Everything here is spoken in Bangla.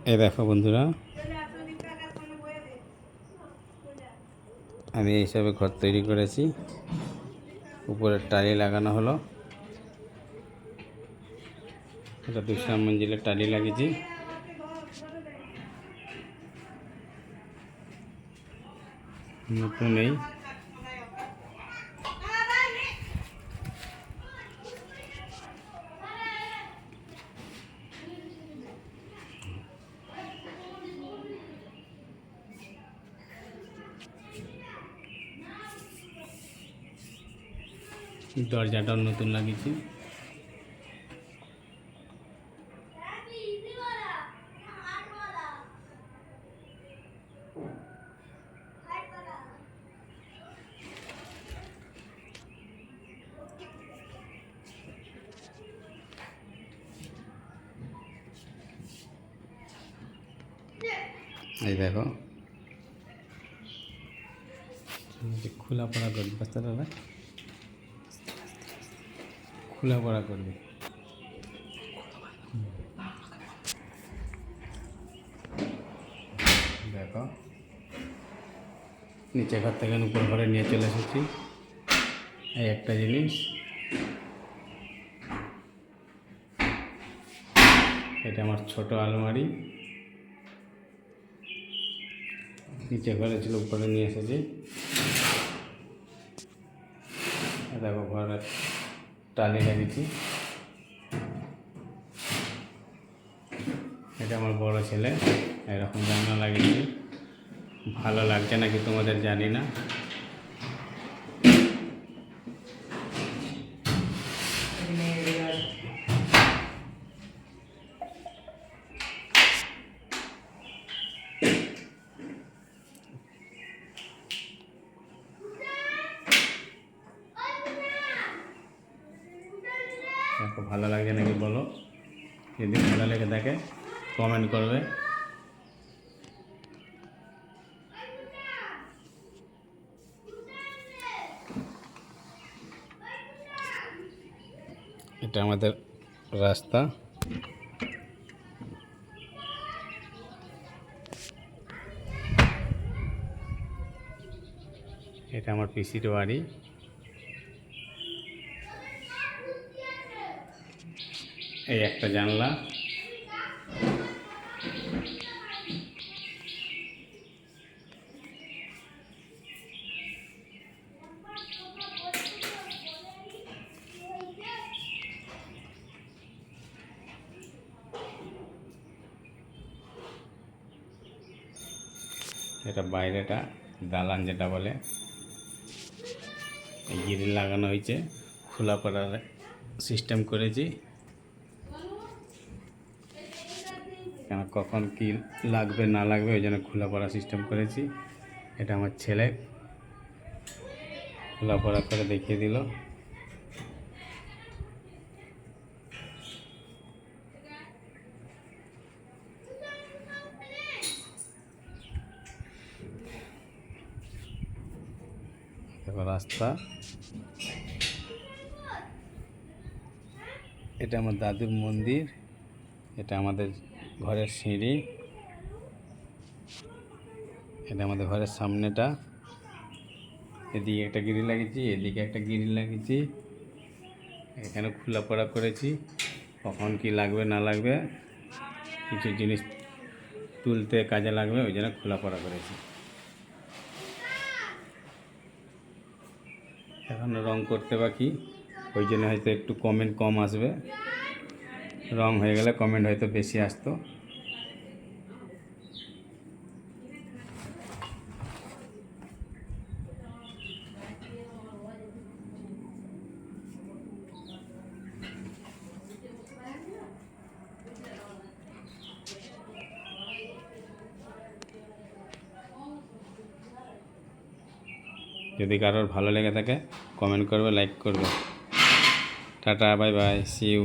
এই দেখো বন্ধুরা, আমি এই হিসাবে ঘর তৈরি করেছি। উপরে টালি লাগানো হলো, এটা 2 মঞ্জিলের টালি লাগিয়েছি। নতুন এই দরজাটাও নতুন লাগিয়েছি। এই দেখো, খোলা পড়া করবি, বাচ্চারা খোলা পড়া করবি। দেখো, নিচে ঘর থেকে উপর ঘরে নিয়ে চলে এসেছি। এই একটা জিনিস, এটা আমার ছোট আলমারি। নিচে ঘরে ছিল, উপরে নিয়ে এসেছি। দেখো, ঘরে টালি লাগিয়েছি। এটা আমার বড় ছেলে, এরকম জানলা লাগিয়েছি। ভালো লাগছে নাকি তোমাদের জানি না। দেখো, ভালো লাগছে নাকি বলো। যদি ভালো লেগে থাকে কমেন্ট করবে। এটা আমাদের রাস্তা। এটা আমার পিসির বাড়ি। এই একটা জানলা। এটা বাইরেটা দালান যেটা বলে, গ্রিল লাগানো হয়েছে, খোলা করার সিস্টেম করেছি। কেন কখন কি লাগবে না লাগবে ওই জন্য খোলা পড়া সিস্টেম করেছি। এটা আমার ছেলে খোলা পড়া করে দেখিয়ে দিল। দেখো রাস্তা, এটা আমার দাদুর মন্দির। এটা আমাদের ঘরের সিঁড়ি। এটা আমাদের ঘরের সামনেটা। এদিকে একটা গ্রিল লাগিয়েছি, এদিকে একটা গ্রিল লাগিয়েছি। এখানে খোলা পড়া করেছি, কখন কি লাগবে না লাগবে, কিছু জিনিস তুলতে কাজে লাগবে ওই জন্য খোলা পড়া করেছি। এখন রং করতে বাকি, ওই জন্য হয়তো একটু কমেন্ট কম আসবে। রং হয়ে গেলে কমেন্ট হয়তো বেশি আসতো। যদি কারোর ভালো লেগে থাকে কমেন্ট করবে, লাইক করবে। টাটা, বাই বাই, সি ইউ।